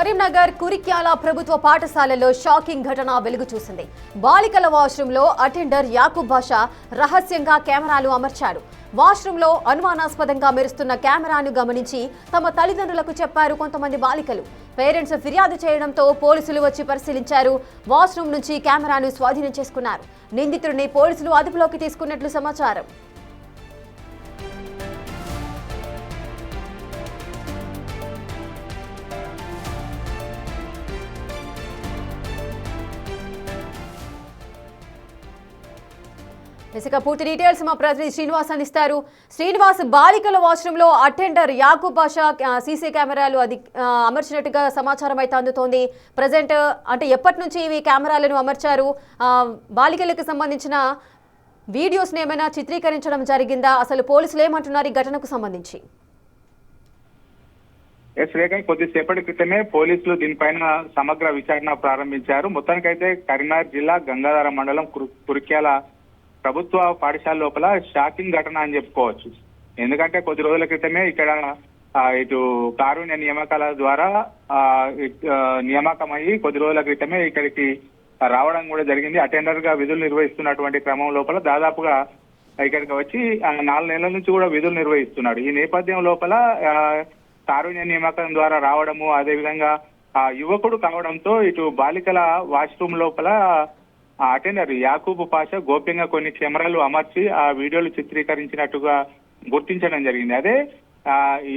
కరీంనగర్ కురిక్యాల ప్రభుత్వ పాఠశాలలో షాకింగ్ ఘటన వెలుగు చూసింది. బాలికల వాష్రూంలో అటెండర్ యాకూబ్ బాషా రహస్యంగా కెమెరాలు అమర్చాడు. వాష్రూంలో అనుమానాస్పదంగా మెరుస్తున్న కెమెరాను గమనించి తమ తల్లిదండ్రులకు చెప్పారు కొంతమంది బాలికలు. పేరెంట్స్ ఫిర్యాదు చేయడంతో పోలీసులు వచ్చి పరిశీలించారు. వాష్రూం నుంచి కెమెరాను స్వాధీనం చేసుకున్నారు. నిందితుడిని పోలీసులు అదుపులోకి తీసుకున్నట్లు సమాచారం. పూర్తి డీటెయిల్స్ మా ప్రతినిధి శ్రీనివాస్ అందిస్తారు. శ్రీనివాస్, బాలికల వాష్రూంలో అటెండర్ యాకూబ్ బాషా సీసీ కెమెరాలు అమర్చినట్టుగా సమాచారం అయితే అందుతోంది. ప్రజెంట్ అంటే ఎప్పటి నుంచి ఇవి కెమెరాలను అమర్చారు? బాలికలకు సంబంధించిన వీడియోస్ని ఏమైనా చిత్రీకరించడం జరిగిందా? అసలు పోలీసులు ఏమంటున్నారు ఈ ఘటనకు సంబంధించి? కొద్దిసేపటి క్రితమే పోలీసులు దీనిపైన సమగ్ర విచారణ ప్రారంభించారు. మొత్తానికైతే కరీంనగర్ జిల్లా గంగాధర మండలం కురిక్యాల ప్రభుత్వ పాఠశాల లోపల షాకింగ్ ఘటన అని చెప్పుకోవచ్చు. ఎందుకంటే కొద్ది రోజుల క్రితమే ఇక్కడ ఇటు కారుణ్య నియామకాల ద్వారా నియామకమయ్యి కొద్ది రోజుల క్రితమే ఇక్కడికి రావడం కూడా జరిగింది. అటెండర్ గా విధులు నిర్వహిస్తున్నటువంటి క్రమం లోపల దాదాపుగా ఇక్కడికి వచ్చి 4 నెలల నుంచి కూడా విధులు నిర్వహిస్తున్నాడు. ఈ నేపథ్యం లోపల కారుణ్య నియామకం ద్వారా రావడము, అదేవిధంగా యువకుడు కావడంతో ఇటు బాలికల వాష్రూమ్ లోపల అటెండర్ యాకూబ్ పాషా గోప్యంగా కొన్ని కెమెరాలు అమర్చి ఆ వీడియోలు చిత్రీకరించినట్టుగా గుర్తించడం జరిగింది.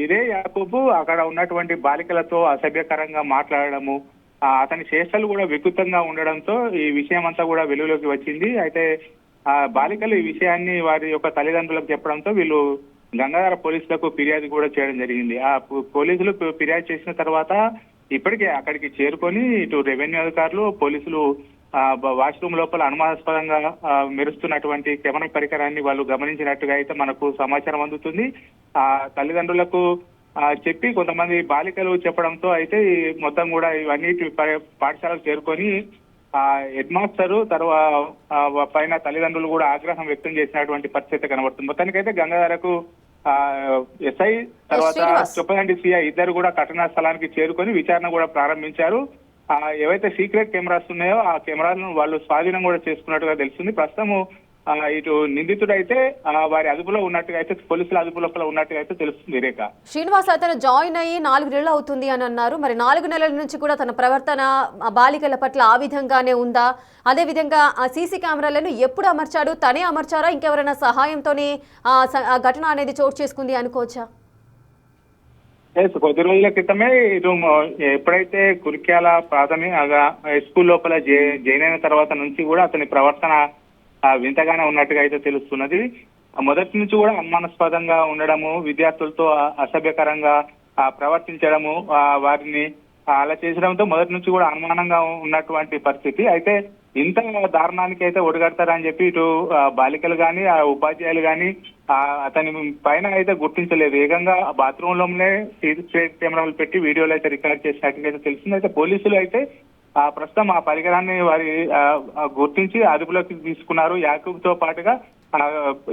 ఇదే యాకూబ్ అక్కడ ఉన్నటువంటి బాలికలతో అసభ్యకరంగా మాట్లాడడము, అతని చేష్టలు కూడా వికృతంగా ఉండడంతో ఈ విషయం అంతా కూడా వెలుగులోకి వచ్చింది. అయితే బాలికలు ఈ విషయాన్ని వారి యొక్క తల్లిదండ్రులకు చెప్పడంతో వీళ్ళు గంగాధర పోలీసులకు ఫిర్యాదు కూడా చేయడం జరిగింది. ఆ పోలీసులు ఫిర్యాదు చేసిన తర్వాత ఇప్పటికే అక్కడికి చేరుకొని ఇటు రెవెన్యూ అధికారులు, పోలీసులు వాష్రూమ్ లోపల అనుమానాస్పదంగా మెరుస్తున్నటువంటి కెమెరా పరికరాన్ని వాళ్ళు గమనించినట్టుగా అయితే మనకు సమాచారం అందుతుంది. ఆ తల్లిదండ్రులకు చెప్పి కొంతమంది బాలికలు చెప్పడంతో అయితే మొత్తం కూడా ఇవన్నీ పాఠశాలకు చేరుకొని హెడ్ మాస్టర్ తర్వాత పైన తల్లిదండ్రులు కూడా ఆగ్రహం వ్యక్తం చేసినటువంటి పరిస్థితి కనబడుతుంది. మొత్తానికైతే గంగాధరకు ఎస్ఐ తర్వాత చొప్పదండి సిఐ ఇద్దరు కూడా ఘటనా స్థలానికి చేరుకొని విచారణ కూడా ప్రారంభించారు. ఏవైతే సీక్రెట్ కెమెరాస్ ఉన్నాయో ఆ కెమెరాలను వాళ్ళు స్వాధీనం కూడా చేసుకున్నట్టుగా తెలుస్తుంది. ప్రస్తుతము ఇటు నిందితుడు అయితే వారి అదుపులో ఉన్నట్టుగా అయితే పోలీసుల అదుపులో ఉన్నట్టుగా అయితే తెలుస్తుంది. రేఖ శ్రీనివాస్, అతను జాయిన్ అయ్యి 4 నెలలు అవుతుంది అని అన్నారు. మరి 4 నెలల నుంచి కూడా తన ప్రవర్తన బాలికల పట్ల ఆ విధంగానే ఉందా? అదే విధంగా ఆ సీసీ కెమెరాలను ఎప్పుడు అమర్చాడు? తనే అమర్చారా, ఇంకెవరైనా సహాయంతోనే ఆ ఘటన అనేది చోటు చేసుకుంది అనుకోవచ్చా? కొద్ది రోజుల క్రితమే ఇటు ఎప్పుడైతే కురిక్యాల ప్రాథమిక స్కూల్ లోపల జాయిన్ అయిన తర్వాత నుంచి కూడా అతని ప్రవర్తన వింతగానే ఉన్నట్టుగా అయితే తెలుస్తున్నది. మొదటి నుంచి కూడా అనుమానాస్పదంగా ఉండడము, విద్యార్థులతో అసభ్యకరంగా ప్రవర్తించడము, వారిని అలా చేసడంతో మొదటి నుంచి కూడా అనుమానంగా ఉన్నటువంటి పరిస్థితి. అయితే ఇంత దారుణానికి అయితే ఒడిగడతారని చెప్పి ఇటు బాలికలు కానీ ఆ ఉపాధ్యాయులు కానీ అతని పైన అయితే గుర్తించలేదు. ఏకంగా బాత్రూమ్ లోనే కెమెరాలు పెట్టి వీడియోలు అయితే రికార్డ్ చేసినట్టుగా అయితే తెలిసింది. అయితే పోలీసులు అయితే ప్రస్తుతం ఆ పరికరాన్ని వారి గుర్తించి అదుపులోకి తీసుకున్నారు. యాకూబ్ తో పాటుగా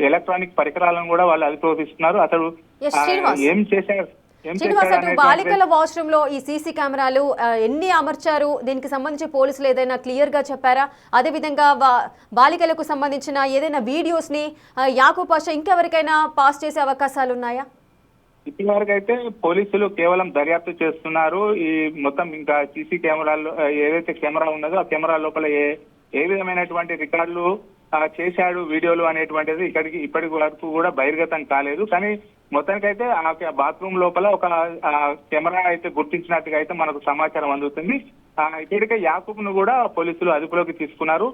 ఎలక్ట్రానిక్ పరికరాలను కూడా వాళ్ళు అదుపులోకి తీసుకున్నారు. అతడు ఏం చేశారు? బాలికల వాష్రూమ్ లో ఈ సీసీ కెమెరాలు ఎన్ని అమర్చారు, దీనికి సంబంధించి పోలీసులు ఏదైనా క్లియర్ గా చెప్పారా? అదే విధంగా బాలికలకు సంబంధించిన ఏదైనా వీడియోస్ ని యాకూబ్ పాషా ఇంకెవరికైనా పాస్ చేసే అవకాశాలు ఉన్నాయా? ఇప్పటి వరకు అయితే పోలీసులు కేవలం దర్యాప్తు చేస్తున్నారు. ఈ మొత్తం ఇంకా సీసీ కెమెరాల్లో ఏదైతే కెమెరా ఉన్నదో ఆ కెమెరా లోపల ఏ విధమైనటువంటి రికార్డులు చేశాడు వీడియోలు అనేటువంటిది ఇప్పటి వరకు కూడా బహిర్గతం కాలేదు. కానీ మొత్తానికైతే ఆ బాత్రూమ్ లోపల ఒక కెమెరా అయితే గుర్తించినట్టుగా అయితే మనకు సమాచారం అందుతుంది. ఇప్పటికే యాకూబ్ ను కూడా పోలీసులు అదుపులోకి తీసుకున్నారు.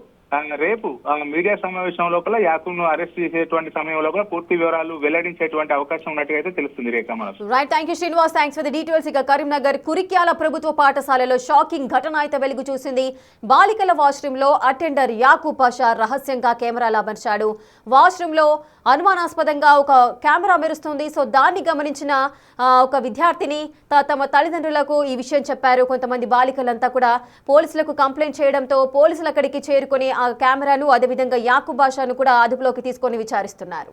రేపు మీడియా సమావేశం లోపల యాకూబ్ ను అరెస్ట్ చేసేటువంటి సమయం లోపల పూర్తి వివరాలు వెల్లడించేటువంటి అవకాశం ఉన్నట్టుగా అయితే తెలుస్తుంది. రేఖ మనకు right. Thank you Srinivas, thanks for the details. ఇక కరీంనగర్ కురిక్యాల ప్రభుత్వ పాఠశాలలో షాకింగ్ ఘటన అయితే వెలుగు చూసింది. బాలికల వాష్రూమ్ లో అటెండర్ యాకూబ్ పాషా రహస్యంగా కెమెరాలు అమర్చాడు. వాష్రూమ్ లో అనుమానాస్పదంగా ఒక కెమెరా మెరుస్తుంది. సో దాన్ని గమనించిన ఒక విద్యార్థిని తమ తల్లిదండ్రులకు ఈ విషయం చెప్పారు. కొంతమంది బాలికలంతా కూడా పోలీసులకు కంప్లైంట్ చేయడంతో పోలీసులు అక్కడికి చేరుకొని ఆ కెమెరాను అదేవిధంగా యాకూబ్ బాషాను కూడా అదుపులోకి తీసుకొని విచారిస్తున్నారు.